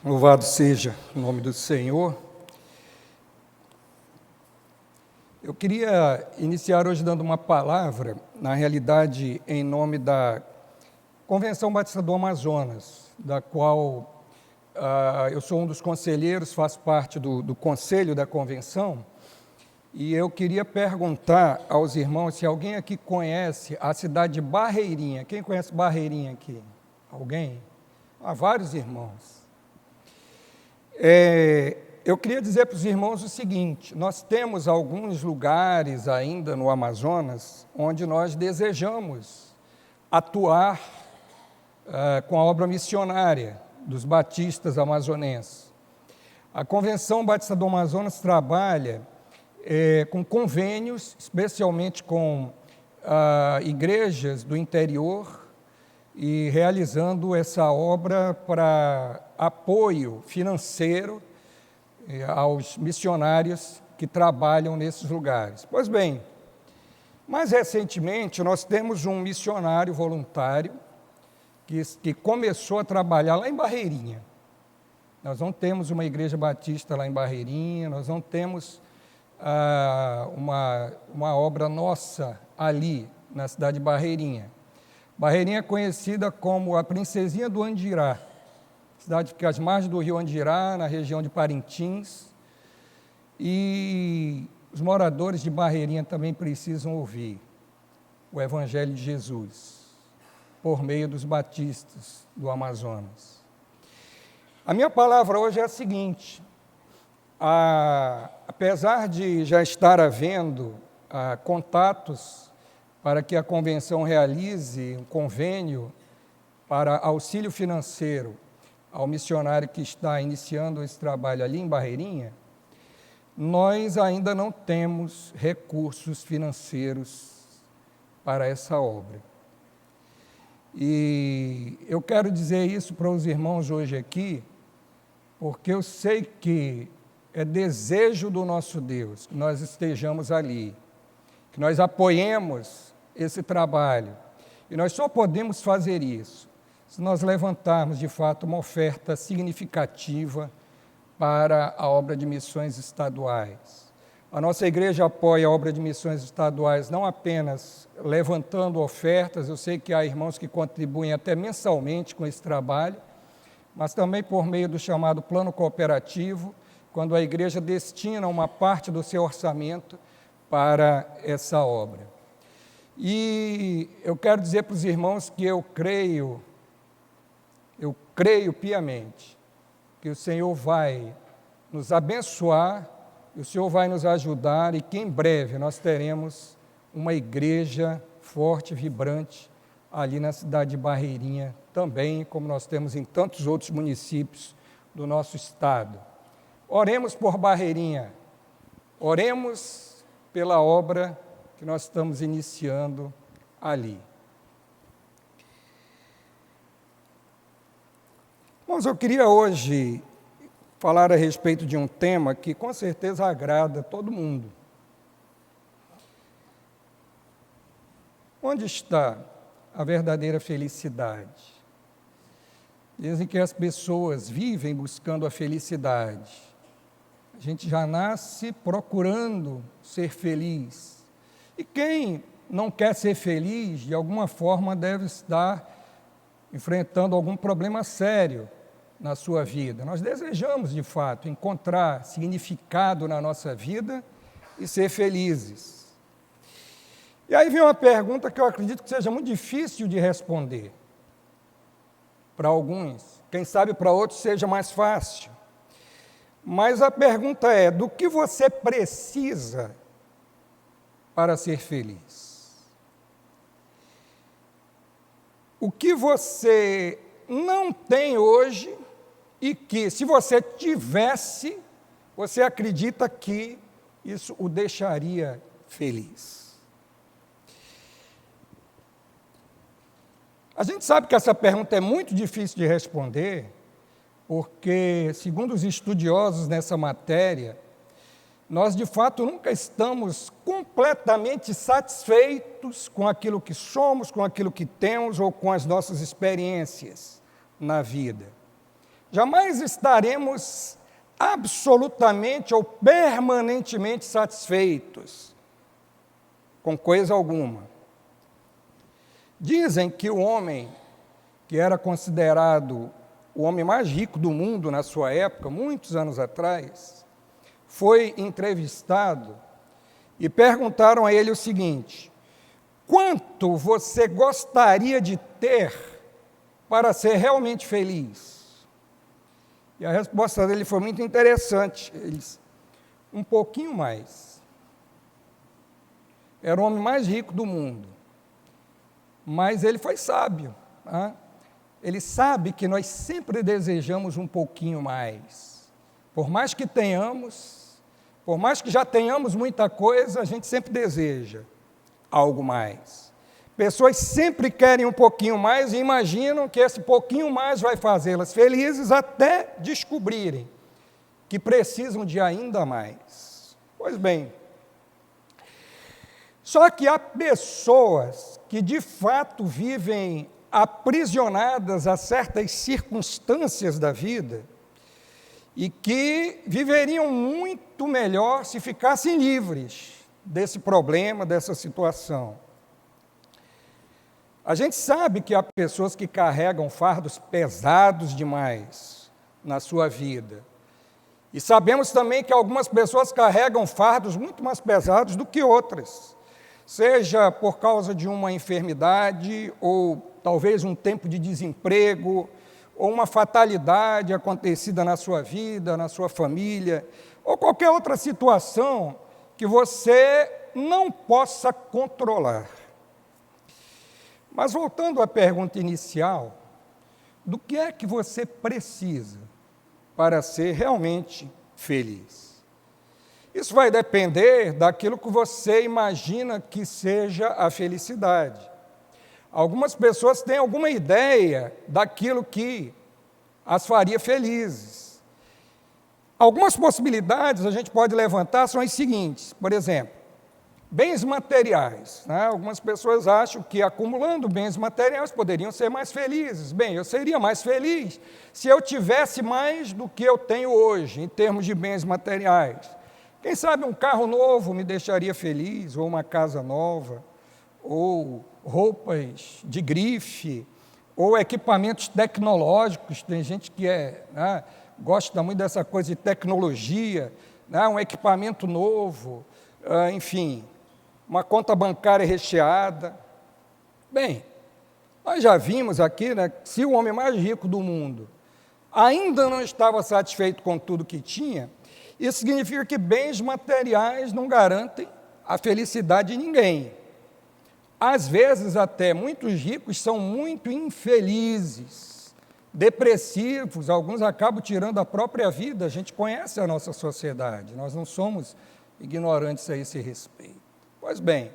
Louvado seja o nome do Senhor. Eu queria iniciar hoje dando uma palavra, na realidade, em nome da Convenção Batista do Amazonas, da qual eu sou um dos conselheiros, faço parte do conselho da convenção, e eu queria perguntar aos irmãos se alguém aqui conhece a cidade de Barreirinha. Quem conhece Barreirinha aqui? Alguém? Há vários irmãos. Eu queria dizer para os irmãos o seguinte: nós temos alguns lugares ainda no Amazonas onde nós desejamos atuar com a obra missionária dos batistas amazonenses. A Convenção Batista do Amazonas trabalha com convênios, especialmente com igrejas do interior, e realizando essa obra para apoio financeiro aos missionários que trabalham nesses lugares. Pois bem, mais recentemente nós temos um missionário voluntário que começou a trabalhar lá em Barreirinha. Nós não temos uma igreja batista lá em Barreirinha, nós não temos uma obra nossa ali na cidade de Barreirinha. Barreirinha é conhecida como a Princesinha do Andirá, cidade que fica às margens do rio Andirá, na região de Parintins, e os moradores de Barreirinha também precisam ouvir o Evangelho de Jesus, por meio dos batistas do Amazonas. A minha palavra hoje é a seguinte: apesar de já estar havendo contatos para que a convenção realize um convênio para auxílio financeiro ao missionário que está iniciando esse trabalho ali em Barreirinha, nós ainda não temos recursos financeiros para essa obra. E eu quero dizer isso para os irmãos hoje aqui, porque eu sei que é desejo do nosso Deus que nós estejamos ali, que nós apoiemos esse trabalho. E nós só podemos fazer isso se nós levantarmos, de fato, uma oferta significativa para a obra de missões estaduais. A nossa igreja apoia a obra de missões estaduais não apenas levantando ofertas, eu sei que há irmãos que contribuem até mensalmente com esse trabalho, mas também por meio do chamado plano cooperativo, quando a igreja destina uma parte do seu orçamento para essa obra. E eu quero dizer para os irmãos que eu creio piamente que o Senhor vai nos abençoar, que o Senhor vai nos ajudar e que em breve nós teremos uma igreja forte, vibrante, ali na cidade de Barreirinha também, como nós temos em tantos outros municípios do nosso estado. Oremos por Barreirinha, oremos pela obra que nós estamos iniciando ali. Mas eu queria hoje falar a respeito de um tema que com certeza agrada a todo mundo. Onde está a verdadeira felicidade? Dizem que as pessoas vivem buscando a felicidade. A gente já nasce procurando ser feliz. E quem não quer ser feliz, de alguma forma, deve estar enfrentando algum problema sério na sua vida. Nós desejamos, de fato, encontrar significado na nossa vida e ser felizes. E aí vem uma pergunta que eu acredito que seja muito difícil de responder para alguns, quem sabe para outros seja mais fácil. Mas a pergunta é: do que você precisa para ser feliz? O que você não tem hoje e que, se você tivesse, você acredita que isso o deixaria feliz? A gente sabe que essa pergunta é muito difícil de responder, porque, segundo os estudiosos nessa matéria, nós, de fato, nunca estamos completamente satisfeitos com aquilo que somos, com aquilo que temos ou com as nossas experiências na vida. jamais estaremos absolutamente ou permanentemente satisfeitos com coisa alguma. Dizem que o homem que era considerado o homem mais rico do mundo na sua época, muitos anos atrás, foi entrevistado e perguntaram a ele o seguinte: quanto você gostaria de ter para ser realmente feliz? E a resposta dele foi muito interessante. Ele disse: um pouquinho mais. Era o homem mais rico do mundo. Mas ele foi sábio. Né? Ele sabe que nós sempre desejamos um pouquinho mais. Por mais que tenhamos, por mais que já tenhamos muita coisa, a gente sempre deseja algo mais. Pessoas sempre querem um pouquinho mais e imaginam que esse pouquinho mais vai fazê-las felizes até descobrirem que precisam de ainda mais. Pois bem, só que há pessoas que de fato vivem aprisionadas a certas circunstâncias da vida e que viveriam muito melhor se ficassem livres desse problema, dessa situação. A gente sabe que há pessoas que carregam fardos pesados demais na sua vida. E sabemos também que algumas pessoas carregam fardos muito mais pesados do que outras, seja por causa de uma enfermidade, ou talvez um tempo de desemprego, ou uma fatalidade acontecida na sua vida, na sua família, ou qualquer outra situação que você não possa controlar. Mas voltando à pergunta inicial, do que é que você precisa para ser realmente feliz? Isso vai depender daquilo que você imagina que seja a felicidade. Algumas pessoas têm alguma ideia daquilo que as faria felizes. Algumas possibilidades a gente pode levantar são as seguintes: por exemplo, bens materiais. Né? Algumas pessoas acham que acumulando bens materiais poderiam ser mais felizes. Bem, eu seria mais feliz se eu tivesse mais do que eu tenho hoje, em termos de bens materiais. Quem sabe um carro novo me deixaria feliz, ou uma casa nova, ou roupas de grife, ou equipamentos tecnológicos. Tem gente que gosta muito dessa coisa de tecnologia, um equipamento novo, enfim, uma conta bancária recheada. Bem, nós já vimos aqui, que se o homem mais rico do mundo ainda não estava satisfeito com tudo que tinha, isso significa que bens materiais não garantem a felicidade de ninguém. Às vezes, até, muitos ricos são muito infelizes, depressivos, alguns acabam tirando a própria vida. A gente conhece a nossa sociedade, nós não somos ignorantes a esse respeito. Pois bem,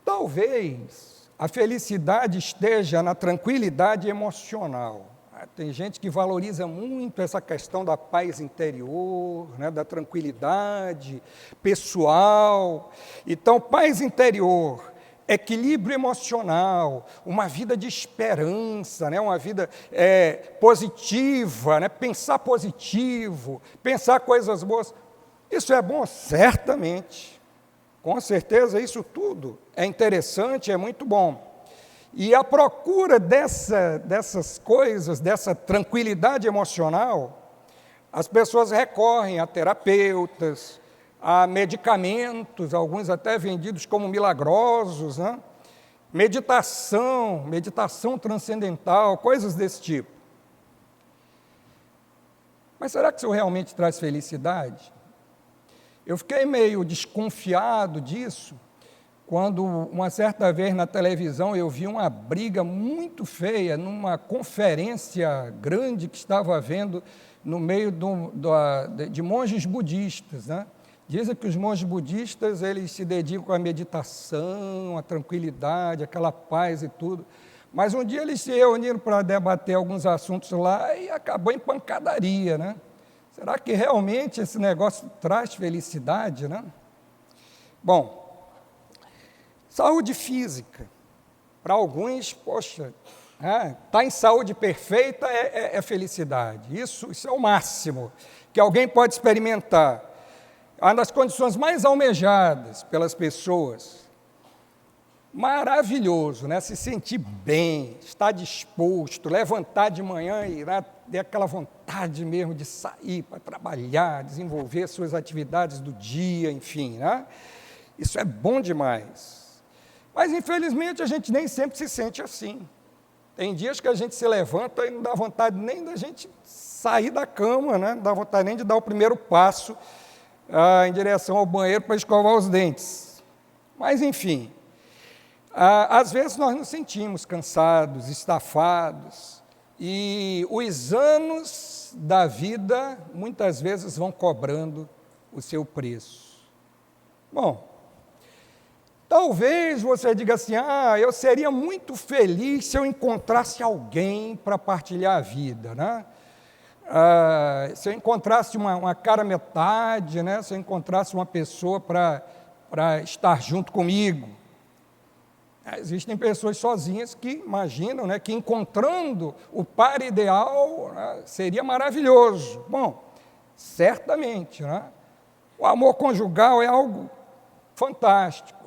talvez a felicidade esteja na tranquilidade emocional. Tem gente que valoriza muito essa questão da paz interior, da tranquilidade pessoal. Então, paz interior, equilíbrio emocional, uma vida de esperança, uma vida positiva, pensar positivo, pensar coisas boas. Isso é bom? Certamente. Com certeza, isso tudo é interessante, é muito bom. E a procura dessas coisas, dessa tranquilidade emocional, as pessoas recorrem a terapeutas, a medicamentos, alguns até vendidos como milagrosos, meditação transcendental, coisas desse tipo. Mas será que isso realmente traz felicidade? Eu fiquei meio desconfiado disso, quando uma certa vez na televisão eu vi uma briga muito feia numa conferência grande que estava havendo no meio de monges budistas. Dizem que os monges budistas eles se dedicam à meditação, à tranquilidade, àquela paz e tudo. Mas um dia eles se reuniram para debater alguns assuntos lá e acabou em pancadaria. Será que realmente esse negócio traz felicidade? Bom, saúde física. Para alguns, poxa, Estar em saúde perfeita é felicidade. Isso é o máximo que alguém pode experimentar. Uma das condições mais almejadas pelas pessoas. Maravilhoso, né? Se sentir bem, estar disposto, levantar de manhã e ter aquela vontade mesmo de sair para trabalhar, desenvolver suas atividades do dia, enfim, né? Isso é bom demais. Mas, infelizmente, a gente nem sempre se sente assim. Tem dias que a gente se levanta e não dá vontade nem da gente sair da cama, né? Não dá vontade nem de dar o primeiro passo em direção ao banheiro para escovar os dentes. Mas, enfim, às vezes nós nos sentimos cansados, estafados, e os anos da vida muitas vezes vão cobrando o seu preço. Bom, talvez você diga assim, eu seria muito feliz se eu encontrasse alguém para partilhar a vida, né? Se eu encontrasse uma cara metade, né? Se eu encontrasse uma pessoa para estar junto comigo. Existem pessoas sozinhas que imaginam, né, que encontrando o par ideal, né, seria maravilhoso. Bom, certamente, né? O amor conjugal é algo fantástico.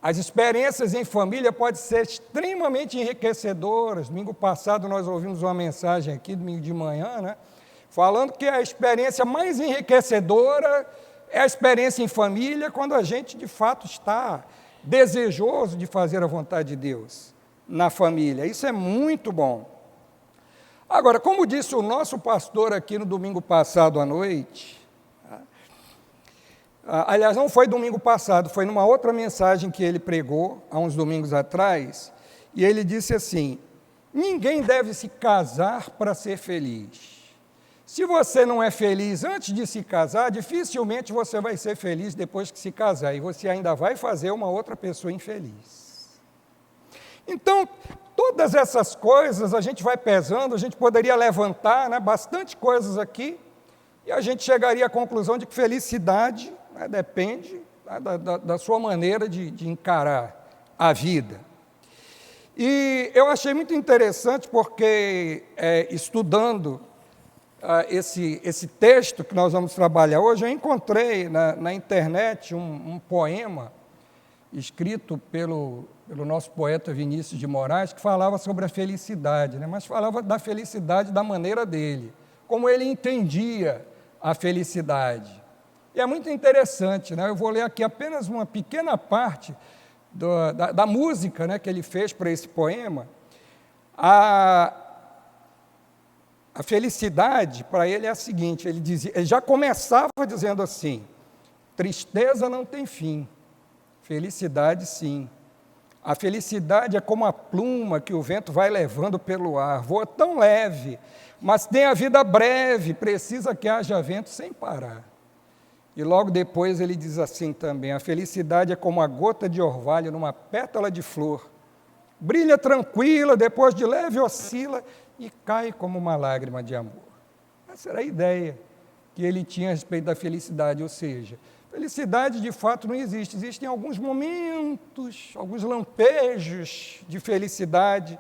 As experiências em família podem ser extremamente enriquecedoras. Domingo passado nós ouvimos uma mensagem aqui, domingo de manhã, né, falando que a experiência mais enriquecedora é a experiência em família, quando a gente de fato está desejoso de fazer a vontade de Deus na família. Isso é muito bom. Agora, como disse o nosso pastor aqui no domingo passado à noite, aliás, não foi domingo passado, foi numa outra mensagem que ele pregou, há uns domingos atrás, e ele disse assim, ninguém deve se casar para ser feliz. Se você não é feliz antes de se casar, dificilmente você vai ser feliz depois que se casar, e você ainda vai fazer uma outra pessoa infeliz. Então, todas essas coisas a gente vai pesando, a gente poderia levantar, né, bastante coisas aqui, e a gente chegaria à conclusão de que felicidade, né, depende, né, da sua maneira de encarar a vida. E eu achei muito interessante porque, estudando esse texto que nós vamos trabalhar hoje, eu encontrei na internet um poema escrito pelo nosso poeta Vinícius de Moraes, que falava sobre a felicidade, né? Mas falava da felicidade da maneira dele, como ele entendia a felicidade. E é muito interessante, né? Eu vou ler aqui apenas uma pequena parte da música, né, que ele fez para esse poema. A felicidade, para ele, é a seguinte, ele já começava dizendo assim, tristeza não tem fim, felicidade sim. A felicidade é como a pluma que o vento vai levando pelo ar, voa tão leve, mas tem a vida breve, precisa que haja vento sem parar. E logo depois ele diz assim também, a felicidade é como a gota de orvalho numa pétala de flor, brilha tranquila, depois de leve oscila, e cai como uma lágrima de amor. Essa era a ideia que ele tinha a respeito da felicidade, ou seja, felicidade de fato não existe, existem alguns momentos, alguns lampejos de felicidade.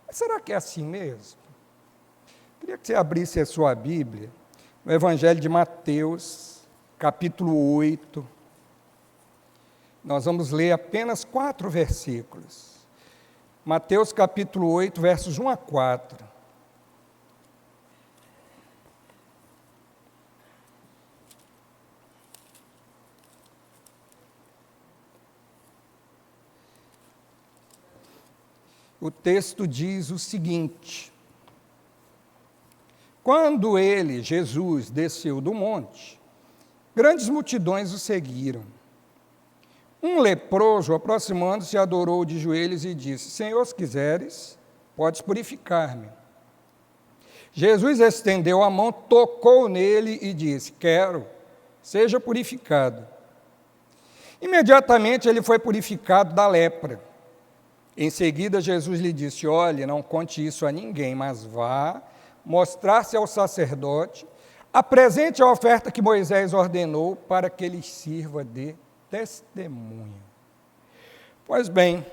Mas será que é assim mesmo? Queria que você abrisse a sua Bíblia, no Evangelho de Mateus, capítulo 8. Nós vamos ler apenas 4 versículos. Mateus capítulo 8, versos 1 a 4. O texto diz o seguinte: quando ele, Jesus, desceu do monte, grandes multidões o seguiram. Um leproso, aproximando-se, adorou de joelhos e disse, Senhor, se quiseres, podes purificar-me. Jesus estendeu a mão, tocou nele e disse, quero, seja purificado. Imediatamente ele foi purificado da lepra. Em seguida, Jesus lhe disse, olhe, não conte isso a ninguém, mas vá mostrar-se ao sacerdote, apresente a oferta que Moisés ordenou para que lhes sirva de testemunho. Pois bem,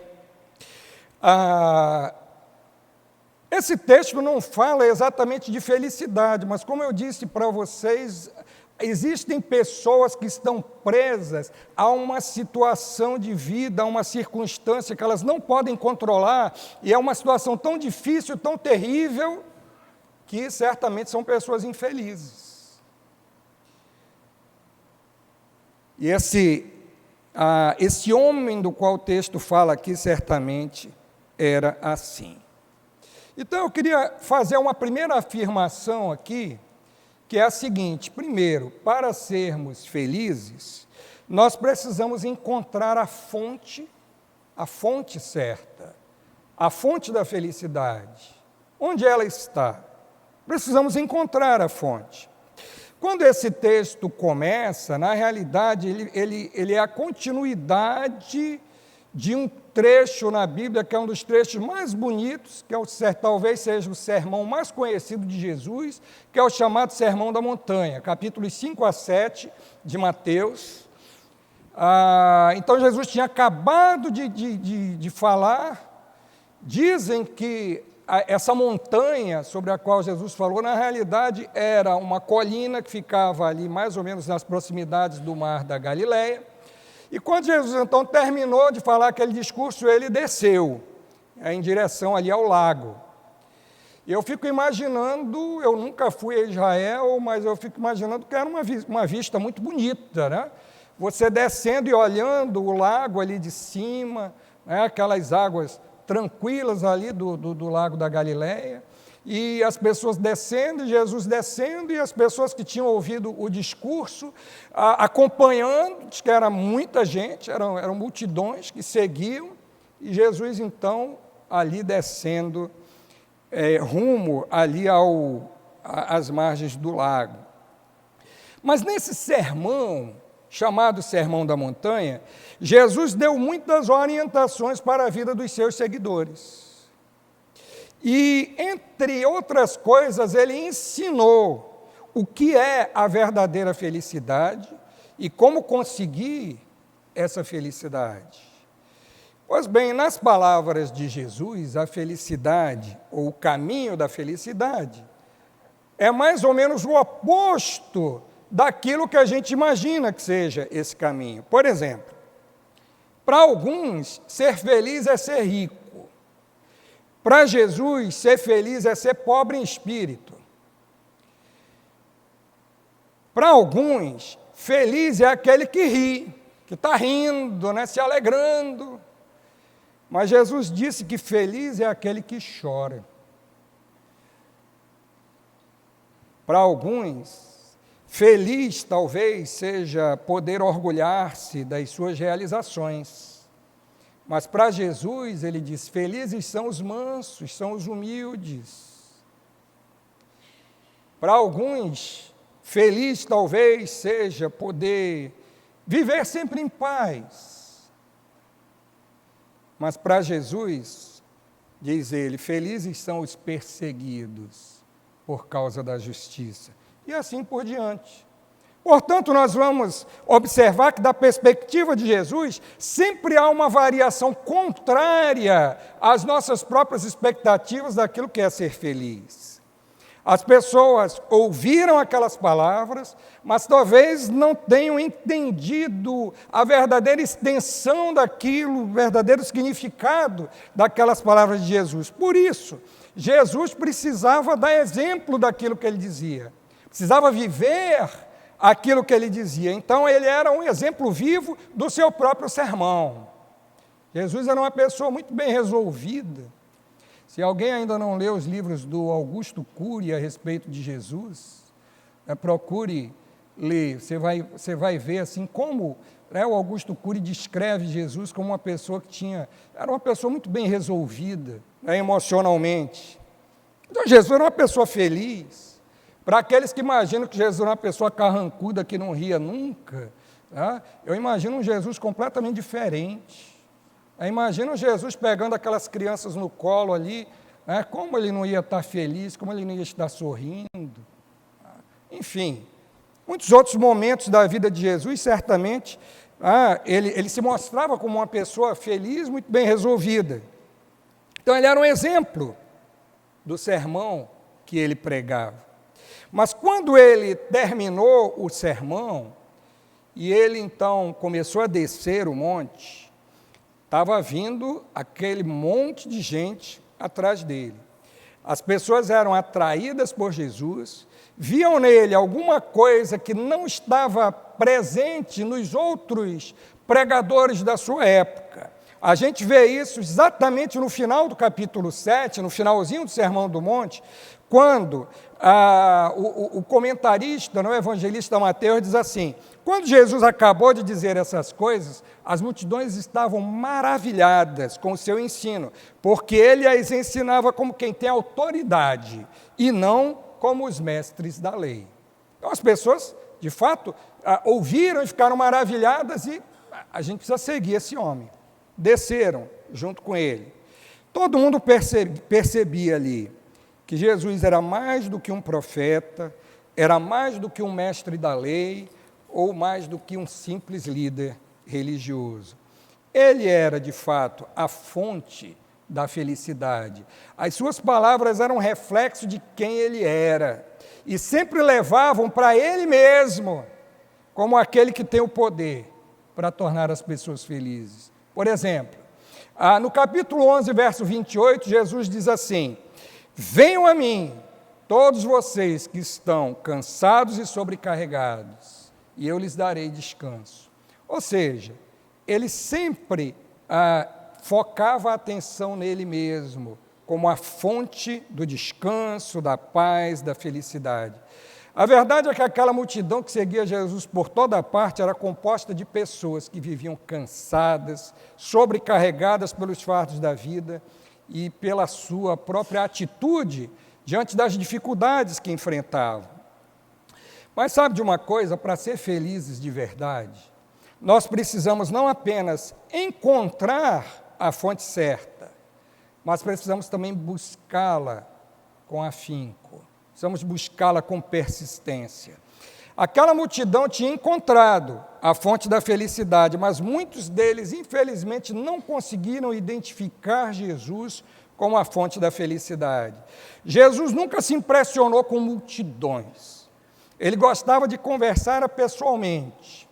Esse texto não fala exatamente de felicidade, mas como eu disse para vocês, existem pessoas que estão presas a uma situação de vida, a uma circunstância que elas não podem controlar, e é uma situação tão difícil, tão terrível, que certamente são pessoas infelizes. E esse homem do qual o texto fala aqui, certamente era assim. Então, eu queria fazer uma primeira afirmação aqui, que é a seguinte: primeiro, para sermos felizes, nós precisamos encontrar a fonte certa, a fonte da felicidade. Onde ela está? Precisamos encontrar a fonte. Quando esse texto começa, na realidade, ele é a continuidade de um trecho na Bíblia, que é um dos trechos mais bonitos, que talvez seja o sermão mais conhecido de Jesus, que é o chamado Sermão da Montanha, capítulos 5 a 7 de Mateus. Então, Jesus tinha acabado de falar. Dizem que essa montanha sobre a qual Jesus falou, na realidade, era uma colina que ficava ali mais ou menos nas proximidades do mar da Galileia. E quando Jesus, então, terminou de falar aquele discurso, ele desceu em direção ali ao lago. E eu fico imaginando, eu nunca fui a Israel, mas eu fico imaginando que era uma vista muito bonita, né? Você descendo e olhando o lago ali de cima, né? Aquelas águas tranquilas ali do lago da Galileia, e as pessoas descendo, Jesus descendo, e as pessoas que tinham ouvido o discurso, acompanhando, diz que era muita gente, eram multidões que seguiam, e Jesus, então, ali descendo, rumo ali às margens do lago. Mas nesse sermão, chamado Sermão da Montanha, Jesus deu muitas orientações para a vida dos seus seguidores. E, entre outras coisas, ele ensinou o que é a verdadeira felicidade e como conseguir essa felicidade. Pois bem, nas palavras de Jesus, a felicidade, ou o caminho da felicidade, é mais ou menos o oposto daquilo que a gente imagina que seja esse caminho. Por exemplo, para alguns, ser feliz é ser rico. Para Jesus, ser feliz é ser pobre em espírito. Para alguns, feliz é aquele que ri, que está rindo, né, se alegrando. Mas Jesus disse que feliz é aquele que chora. Para alguns, feliz talvez seja poder orgulhar-se das suas realizações. Mas para Jesus, ele diz, felizes são os mansos, são os humildes. Para alguns, feliz talvez seja poder viver sempre em paz. Mas para Jesus, diz ele, felizes são os perseguidos por causa da justiça. E assim por diante. Portanto, nós vamos observar que, da perspectiva de Jesus, sempre há uma variação contrária às nossas próprias expectativas daquilo que é ser feliz. As pessoas ouviram aquelas palavras, mas talvez não tenham entendido a verdadeira extensão daquilo, o verdadeiro significado daquelas palavras de Jesus. Por isso, Jesus precisava dar exemplo daquilo que ele dizia, precisava viver aquilo que ele dizia. Então, ele era um exemplo vivo do seu próprio sermão. Jesus era uma pessoa muito bem resolvida. Se alguém ainda não leu os livros do Augusto Cury a respeito de Jesus, procure ler. Você vai ver assim como o Augusto Cury descreve Jesus como uma pessoa que era uma pessoa muito bem resolvida, emocionalmente. Então, Jesus era uma pessoa feliz. Para aqueles que imaginam que Jesus era uma pessoa carrancuda que não ria nunca, tá? Eu imagino um Jesus completamente diferente. Imagina Jesus pegando aquelas crianças no colo ali, como ele não ia estar feliz, como ele não ia estar sorrindo. Enfim, muitos outros momentos da vida de Jesus, certamente, ele se mostrava como uma pessoa feliz, muito bem resolvida. Então, ele era um exemplo do sermão que ele pregava. Mas quando ele terminou o sermão, e ele então começou a descer o monte, estava vindo aquele monte de gente atrás dele. As pessoas eram atraídas por Jesus, viam nele alguma coisa que não estava presente nos outros pregadores da sua época. A gente vê isso exatamente no final do capítulo 7, no finalzinho do Sermão do Monte, quando o comentarista, o evangelista Mateus, diz assim: quando Jesus acabou de dizer essas coisas, as multidões estavam maravilhadas com o seu ensino, porque ele as ensinava como quem tem autoridade, e não como os mestres da lei. Então as pessoas, de fato, ouviram e ficaram maravilhadas, e a gente precisa seguir esse homem. Desceram junto com ele. Todo mundo percebia ali que Jesus era mais do que um profeta, era mais do que um mestre da lei, ou mais do que um simples líder religioso. Ele era, de fato, a fonte da felicidade. As suas palavras eram um reflexo de quem ele era, e sempre levavam para ele mesmo, como aquele que tem o poder para tornar as pessoas felizes. Por exemplo, no capítulo 11, verso 28, Jesus diz assim: venham a mim, todos vocês que estão cansados e sobrecarregados, e eu lhes darei descanso. Ou seja, ele sempre focava a atenção nele mesmo, como a fonte do descanso, da paz, da felicidade. A verdade é que aquela multidão que seguia Jesus por toda parte era composta de pessoas que viviam cansadas, sobrecarregadas pelos fardos da vida e pela sua própria atitude diante das dificuldades que enfrentavam. Mas sabe de uma coisa? Para ser felizes de verdade, nós precisamos não apenas encontrar a fonte certa, mas precisamos também buscá-la com afinco. Precisamos buscá-la com persistência. Aquela multidão tinha encontrado a fonte da felicidade, mas muitos deles, infelizmente, não conseguiram identificar Jesus como a fonte da felicidade. Jesus nunca se impressionou com multidões. Ele gostava de conversar pessoalmente.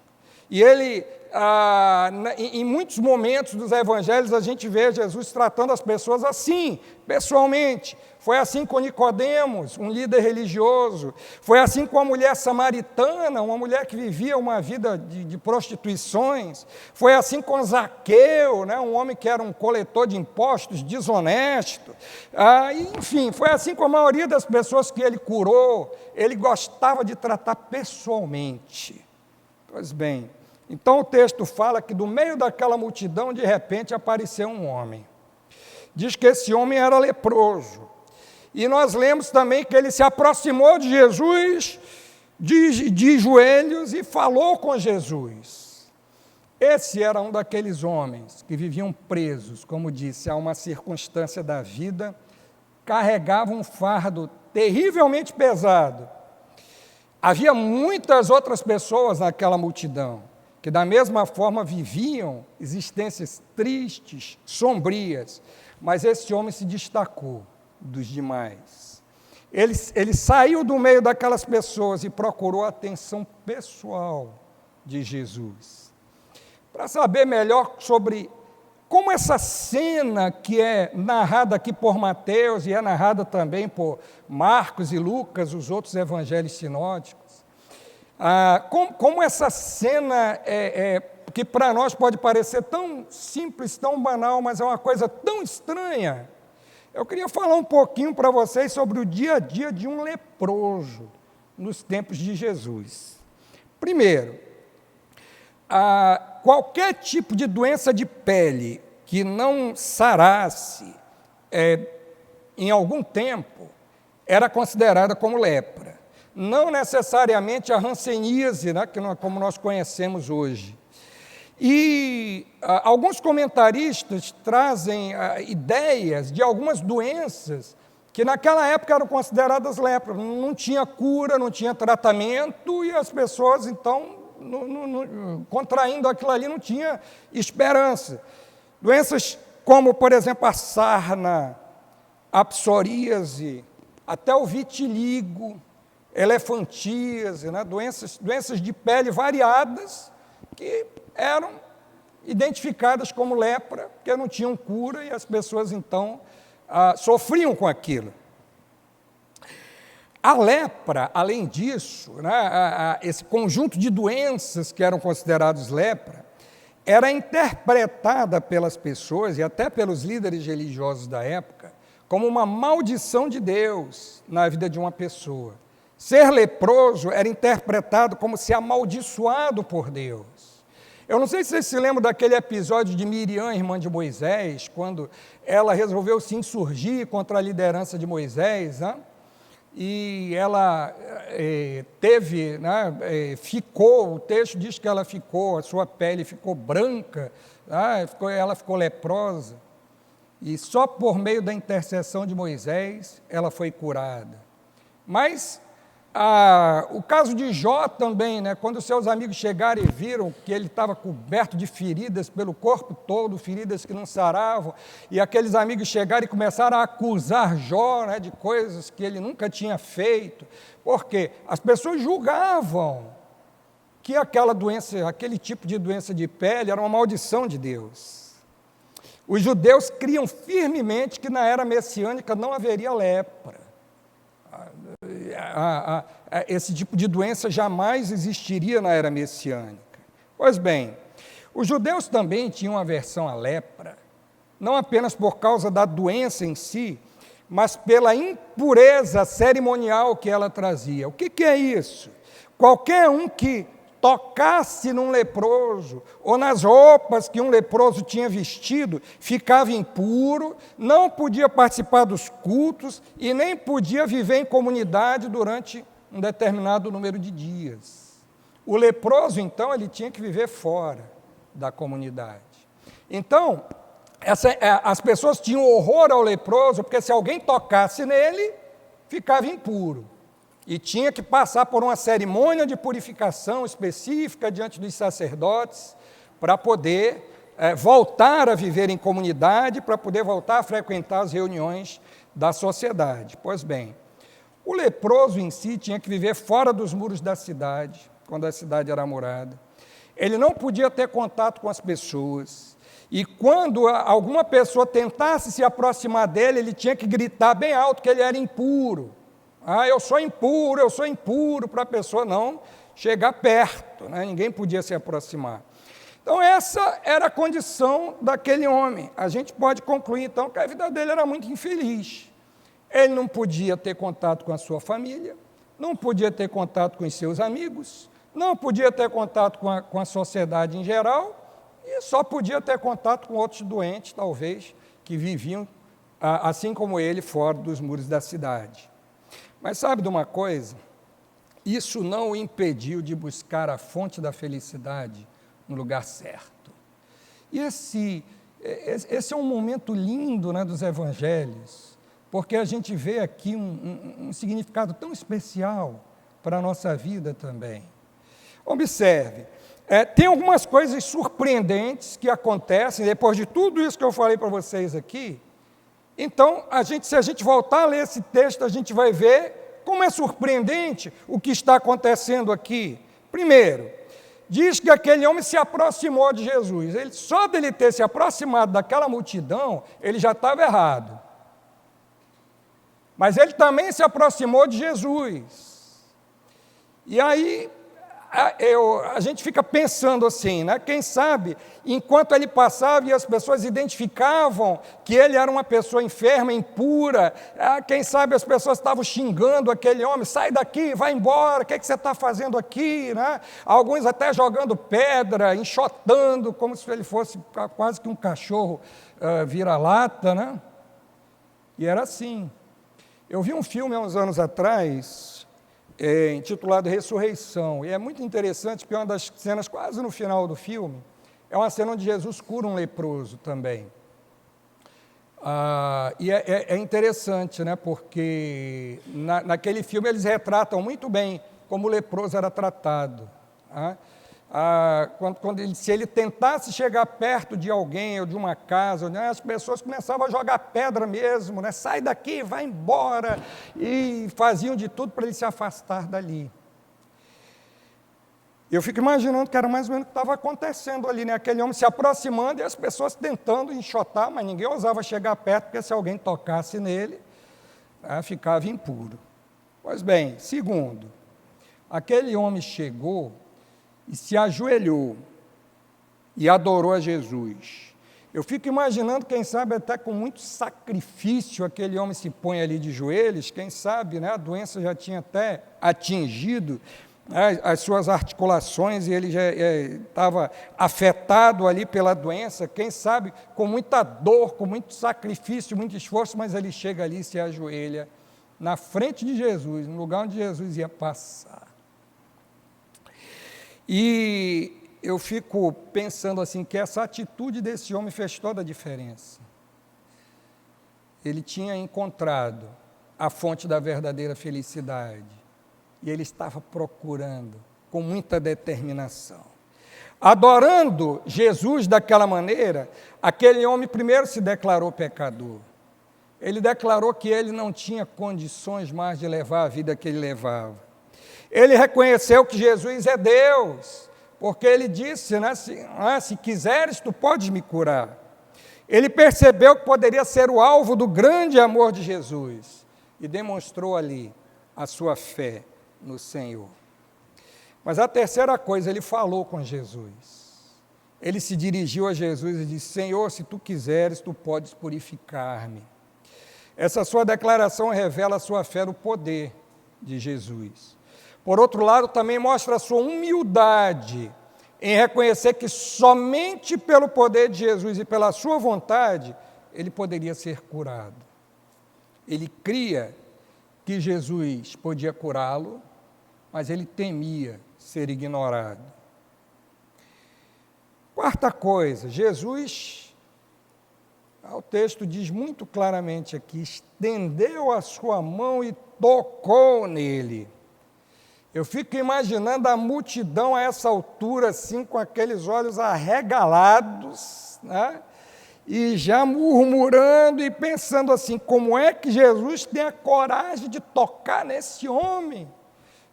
E ele, em muitos momentos dos evangelhos, a gente vê Jesus tratando as pessoas assim, pessoalmente. Foi assim com Nicodemos, um líder religioso. Foi assim com a mulher samaritana, uma mulher que vivia uma vida de prostituições. Foi assim com Zaqueu, um homem que era um coletor de impostos, desonesto. Enfim, foi assim com a maioria das pessoas que ele curou. Ele gostava de tratar pessoalmente. Pois bem, então o texto fala que do meio daquela multidão, de repente, apareceu um homem. Diz que esse homem era leproso. E nós lemos também que ele se aproximou de Jesus de joelhos e falou com Jesus. Esse era um daqueles homens que viviam presos, como disse, a uma circunstância da vida, carregavam um fardo terrivelmente pesado. Havia muitas outras pessoas naquela multidão, que da mesma forma viviam existências tristes, sombrias, mas esse homem se destacou dos demais. Ele saiu do meio daquelas pessoas e procurou a atenção pessoal de Jesus. Para saber melhor sobre como essa cena que é narrada aqui por Mateus e é narrada também por Marcos e Lucas, os outros evangelhos sinóticos, como essa cena que para nós pode parecer tão simples, tão banal, mas é uma coisa tão estranha. Eu queria falar um pouquinho para vocês sobre o dia a dia de um leproso nos tempos de Jesus. Primeiro, qualquer tipo de doença de pele que não sarasse em algum tempo era considerada como lepra. Não necessariamente a hanseníase, como nós conhecemos hoje. E alguns comentaristas trazem ideias de algumas doenças que naquela época eram consideradas lepras. Não tinha cura, não tinha tratamento, e as pessoas, então, contraindo aquilo ali, não tinha esperança. Doenças como, por exemplo, a sarna, a psoríase, até o vitiligo, elefantíase, né? doenças de pele variadas que eram identificadas como lepra, porque não tinham cura e as pessoas, então, sofriam com aquilo. A lepra, além disso, né, esse conjunto de doenças que eram considerados lepra, era interpretada pelas pessoas e até pelos líderes religiosos da época como uma maldição de Deus na vida de uma pessoa. Ser leproso era interpretado como ser amaldiçoado por Deus. Eu não sei se vocês se lembram daquele episódio de Miriam, irmã de Moisés, quando ela resolveu se insurgir contra a liderança de Moisés, né? E ela teve, né, ficou, o texto diz que ela ficou, a sua pele ficou branca, né, ela ficou leprosa, e só por meio da intercessão de Moisés ela foi curada. Mas o caso de Jó também, né, quando seus amigos chegaram e viram que ele estava coberto de feridas pelo corpo todo, feridas que não saravam, e aqueles amigos chegaram e começaram a acusar Jó, né, de coisas que ele nunca tinha feito, porque as pessoas julgavam que aquela doença, aquele tipo de doença de pele era uma maldição de Deus. Os judeus criam firmemente que na era messiânica não haveria lepra. Esse tipo de doença jamais existiria na era messiânica. Pois bem, os judeus também tinham aversão à lepra, não apenas por causa da doença em si, mas pela impureza cerimonial que ela trazia. O que é isso? Qualquer um que tocasse num leproso, ou nas roupas que um leproso tinha vestido, ficava impuro, não podia participar dos cultos e nem podia viver em comunidade durante um determinado número de dias. O leproso, então, ele tinha que viver fora da comunidade. Então, as pessoas tinham horror ao leproso, porque se alguém tocasse nele, ficava impuro. E tinha que passar por uma cerimônia de purificação específica diante dos sacerdotes para poder voltar a viver em comunidade, para poder voltar a frequentar as reuniões da sociedade. Pois bem, o leproso em si tinha que viver fora dos muros da cidade, quando a cidade era murada. Ele não podia ter contato com as pessoas. E quando alguma pessoa tentasse se aproximar dele, ele tinha que gritar bem alto que ele era impuro. Eu sou impuro, para a pessoa não chegar perto, né? Ninguém podia se aproximar. Então, essa era a condição daquele homem. A gente pode concluir, então, que a vida dele era muito infeliz. Ele não podia ter contato com a sua família, não podia ter contato com os seus amigos, não podia ter contato com a sociedade em geral, e só podia ter contato com outros doentes, talvez, que viviam, assim como ele, fora dos muros da cidade. Mas sabe de uma coisa? Isso não o impediu de buscar a fonte da felicidade no lugar certo. E esse é um momento lindo, né, dos evangelhos, porque a gente vê aqui um significado tão especial para a nossa vida também. Observe, tem algumas coisas surpreendentes que acontecem, depois de tudo isso que eu falei para vocês aqui. Então, se a gente voltar a ler esse texto, a gente vai ver como é surpreendente o que está acontecendo aqui. Primeiro, diz que aquele homem se aproximou de Jesus. Só dele ter se aproximado daquela multidão, ele já estava errado. Mas ele também se aproximou de Jesus. E aí, a gente fica pensando assim, né? Quem sabe, enquanto ele passava e as pessoas identificavam que ele era uma pessoa enferma, impura, quem sabe as pessoas estavam xingando aquele homem, sai daqui, vai embora, o que você está fazendo aqui? Né? Alguns até jogando pedra, enxotando, como se ele fosse quase que um cachorro vira-lata, né? E era assim. Eu vi um filme há uns anos atrás, intitulado Ressurreição, e é muito interessante porque é uma das cenas quase no final do filme, é uma cena onde Jesus cura um leproso também. E é interessante, né, porque naquele filme eles retratam muito bem como o leproso era tratado. Tá? se ele tentasse chegar perto de alguém ou de uma casa, né, as pessoas começavam a jogar pedra mesmo, né, sai daqui, vai embora, e faziam de tudo para ele se afastar dali. Eu fico imaginando que era mais ou menos o que estava acontecendo ali, né, aquele homem se aproximando e as pessoas tentando enxotar, mas ninguém ousava chegar perto, porque se alguém tocasse nele, ficava impuro. Pois bem, segundo, aquele homem chegou e se ajoelhou e adorou a Jesus. Eu fico imaginando, quem sabe até com muito sacrifício, aquele homem se põe ali de joelhos, quem sabe, né, a doença já tinha até atingido, né, as suas articulações, e ele já estava afetado ali pela doença, quem sabe com muita dor, com muito sacrifício, muito esforço, mas ele chega ali e se ajoelha na frente de Jesus, no lugar onde Jesus ia passar. E eu fico pensando assim, que essa atitude desse homem fez toda a diferença. Ele tinha encontrado a fonte da verdadeira felicidade, e ele estava procurando com muita determinação. Adorando Jesus daquela maneira, aquele homem primeiro se declarou pecador. Ele declarou que ele não tinha condições mais de levar a vida que ele levava. Ele reconheceu que Jesus é Deus, porque ele disse, né, se quiseres, tu podes me curar. Ele percebeu que poderia ser o alvo do grande amor de Jesus e demonstrou ali a sua fé no Senhor. Mas a terceira coisa, ele falou com Jesus. Ele se dirigiu a Jesus e disse: Senhor, se tu quiseres, tu podes purificar-me. Essa sua declaração revela a sua fé no poder de Jesus. Por outro lado, também mostra a sua humildade em reconhecer que somente pelo poder de Jesus e pela sua vontade, ele poderia ser curado. Ele cria que Jesus podia curá-lo, mas ele temia ser ignorado. Quarta coisa, Jesus, o texto diz muito claramente aqui, estendeu a sua mão e tocou nele. Eu fico imaginando a multidão a essa altura, assim, com aqueles olhos arregalados, né? E já murmurando e pensando assim, como é que Jesus tem a coragem de tocar nesse homem?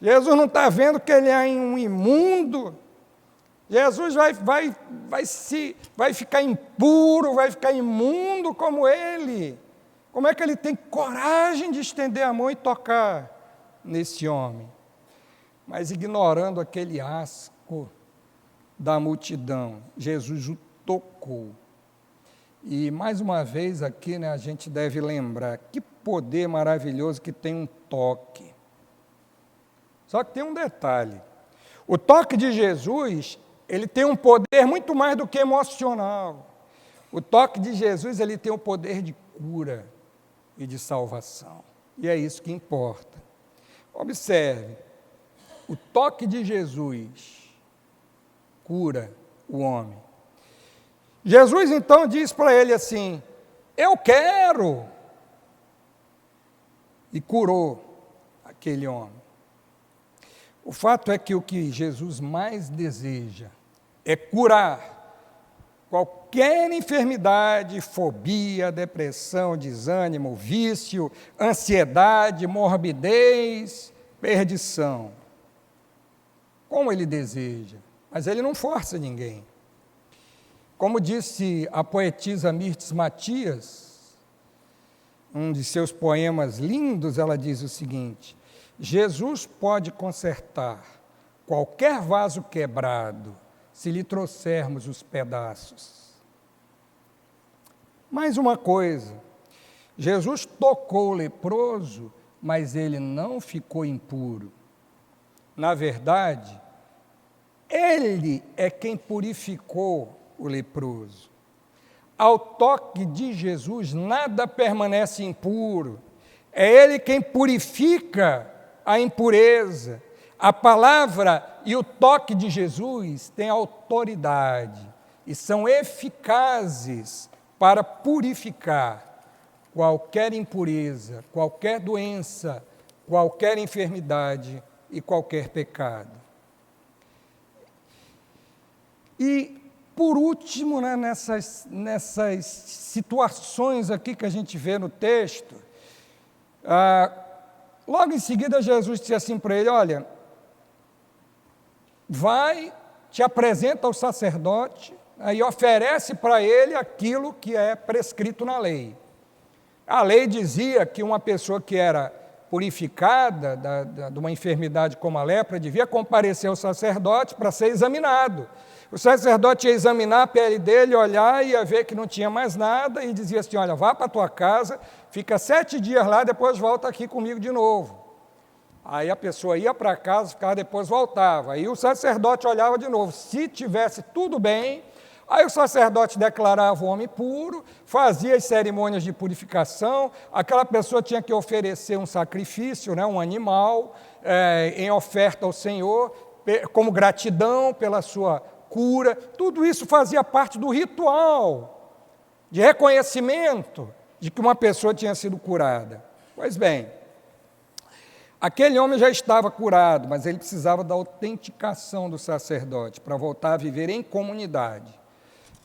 Jesus não está vendo que ele é um imundo? Jesus vai ficar impuro, vai ficar imundo como ele? Como é que ele tem coragem de estender a mão e tocar nesse homem? Mas ignorando aquele asco da multidão, Jesus o tocou. E mais uma vez aqui, né, a gente deve lembrar, que poder maravilhoso que tem um toque. Só que tem um detalhe, o toque de Jesus, ele tem um poder muito mais do que emocional. O toque de Jesus, ele tem o poder de cura e de salvação. E é isso que importa. Observe, o toque de Jesus cura o homem. Jesus então diz para ele assim: eu quero, e curou aquele homem. O fato é que o que Jesus mais deseja é curar qualquer enfermidade, fobia, depressão, desânimo, vício, ansiedade, morbidez, perdição. Como ele deseja, mas ele não força ninguém. Como disse a poetisa Mirtes Matias, um de seus poemas lindos, ela diz o seguinte: Jesus pode consertar qualquer vaso quebrado, se lhe trouxermos os pedaços. Mais uma coisa, Jesus tocou o leproso, mas ele não ficou impuro. Na verdade, ele é quem purificou o leproso. Ao toque de Jesus, nada permanece impuro. É ele quem purifica a impureza. A palavra e o toque de Jesus têm autoridade e são eficazes para purificar qualquer impureza, qualquer doença, qualquer enfermidade e qualquer pecado. E, por último, né, nessas situações aqui que a gente vê no texto, logo em seguida Jesus disse assim para ele, olha, vai, te apresenta ao sacerdote, aí oferece para ele aquilo que é prescrito na lei. A lei dizia que uma pessoa que era purificada de uma enfermidade como a lepra devia comparecer ao sacerdote para ser examinado. O sacerdote ia examinar a pele dele, olhar, ia ver que não tinha mais nada e dizia assim, olha, vá para a tua casa, fica 7 dias lá, depois volta aqui comigo de novo. Aí a pessoa ia para casa, ficava, depois voltava. Aí o sacerdote olhava de novo. Se tivesse tudo bem, aí o sacerdote declarava o homem puro, fazia as cerimônias de purificação, aquela pessoa tinha que oferecer um sacrifício, né, um animal, em oferta ao Senhor, como gratidão pela sua cura. Tudo isso fazia parte do ritual de reconhecimento de que uma pessoa tinha sido curada. Pois bem, aquele homem já estava curado, mas ele precisava da autenticação do sacerdote para voltar a viver em comunidade.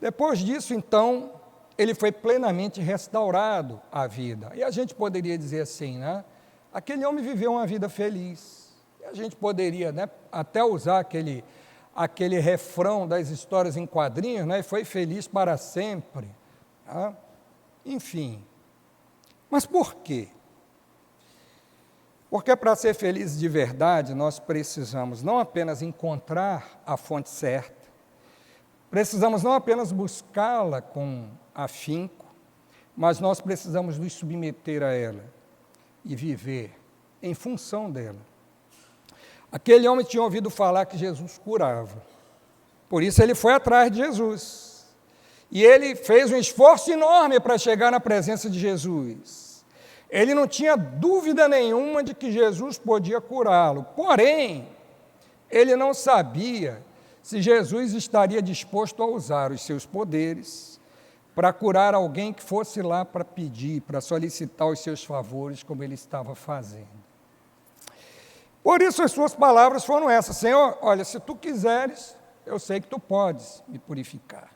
Depois disso, então, ele foi plenamente restaurado à vida. E a gente poderia dizer assim, né? Aquele homem viveu uma vida feliz. E a gente poderia, né, até usar aquele refrão das histórias em quadrinhos, né? Foi feliz para sempre. Tá? Enfim. Mas por quê? Porque para ser felizes de verdade, nós precisamos não apenas encontrar a fonte certa, precisamos não apenas buscá-la com afinco, mas nós precisamos nos submeter a ela e viver em função dela. Aquele homem tinha ouvido falar que Jesus curava, por isso ele foi atrás de Jesus. E ele fez um esforço enorme para chegar na presença de Jesus. Ele não tinha dúvida nenhuma de que Jesus podia curá-lo, porém, ele não sabia se Jesus estaria disposto a usar os seus poderes para curar alguém que fosse lá para pedir, para solicitar os seus favores, como ele estava fazendo. Por isso as suas palavras foram essas, Senhor, olha, se tu quiseres, eu sei que tu podes me purificar.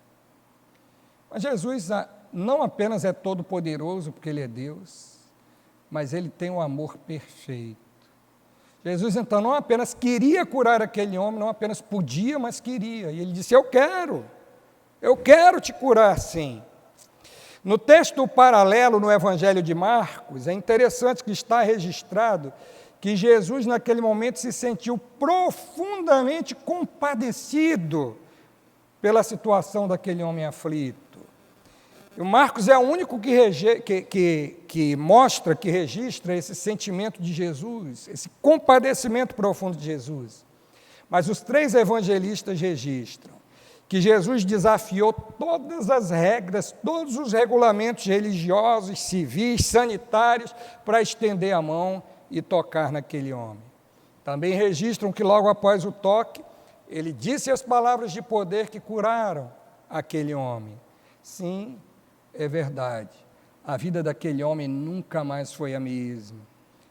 Mas Jesus não apenas é todo poderoso, porque ele é Deus, mas ele tem um amor perfeito. Jesus, então, não apenas queria curar aquele homem, não apenas podia, mas queria. E ele disse, eu quero te curar, sim. No texto paralelo no Evangelho de Marcos, é interessante que está registrado que Jesus, naquele momento, se sentiu profundamente compadecido pela situação daquele homem aflito. E o Marcos é o único que mostra, que registra esse sentimento de Jesus, esse compadecimento profundo de Jesus. Mas os 3 evangelistas registram que Jesus desafiou todas as regras, todos os regulamentos religiosos, civis, sanitários, para estender a mão e tocar naquele homem. Também registram que logo após o toque, ele disse as palavras de poder que curaram aquele homem. Sim, é verdade, a vida daquele homem nunca mais foi a mesma.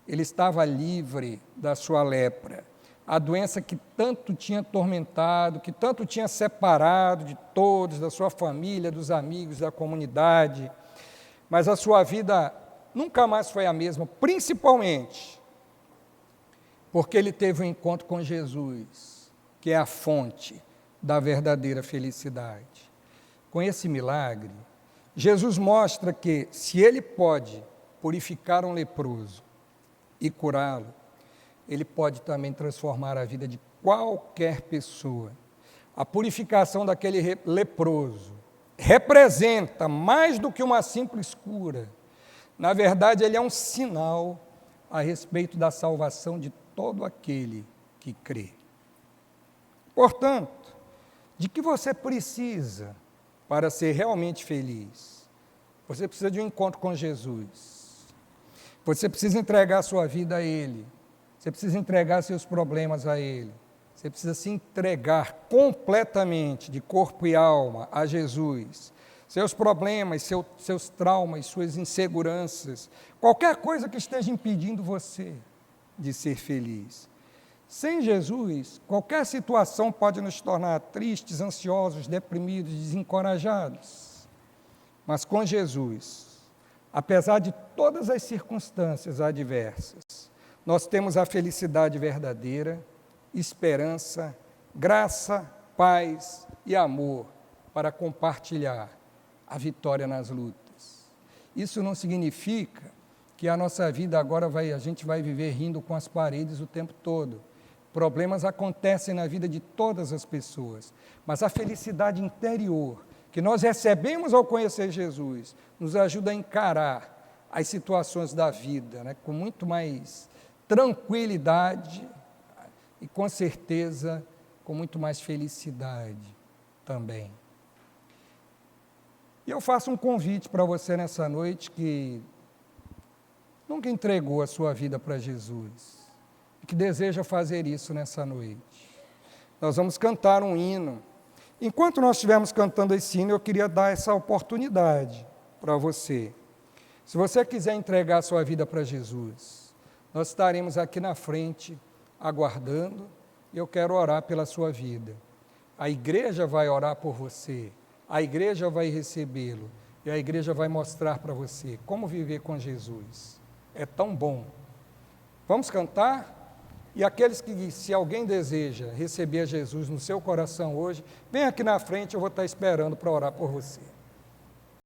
Ele estava livre da sua lepra, a doença que tanto tinha atormentado, que tanto tinha separado de todos, da sua família, dos amigos, da comunidade. Mas a sua vida nunca mais foi a mesma, principalmente porque ele teve um encontro com Jesus, que é a fonte da verdadeira felicidade. Com esse milagre, Jesus mostra que, se ele pode purificar um leproso e curá-lo, ele pode também transformar a vida de qualquer pessoa. A purificação daquele leproso representa mais do que uma simples cura. Na verdade, ele é um sinal a respeito da salvação de todo aquele que crê. Portanto, de que você precisa para ser realmente feliz? Você precisa de um encontro com Jesus. Você precisa entregar a sua vida a Ele. Você precisa entregar seus problemas a Ele. Você precisa se entregar completamente, de corpo e alma, a Jesus. Seus problemas, seus traumas, suas inseguranças, qualquer coisa que esteja impedindo você de ser feliz. Sem Jesus, qualquer situação pode nos tornar tristes, ansiosos, deprimidos, desencorajados. Mas com Jesus, apesar de todas as circunstâncias adversas, nós temos a felicidade verdadeira, esperança, graça, paz e amor para compartilhar a vitória nas lutas. Isso não significa que a nossa vida agora a gente vai viver rindo com as paredes o tempo todo. Problemas acontecem na vida de todas as pessoas, mas a felicidade interior que nós recebemos ao conhecer Jesus nos ajuda a encarar as situações da vida, né, com muito mais tranquilidade e, com certeza, com muito mais felicidade também. E eu faço um convite para você nessa noite que nunca entregou a sua vida para Jesus e que deseja fazer isso nessa noite. Nós vamos cantar um hino. Enquanto nós estivermos cantando esse hino, eu queria dar essa oportunidade para você. Se você quiser entregar a sua vida para Jesus, nós estaremos aqui na frente aguardando e eu quero orar pela sua vida. A igreja vai orar por você, a igreja vai recebê-lo e a igreja vai mostrar para você como viver com Jesus. É tão bom. Vamos cantar? E aqueles que, se alguém deseja receber Jesus no seu coração hoje, vem aqui na frente, eu vou estar esperando para orar por você.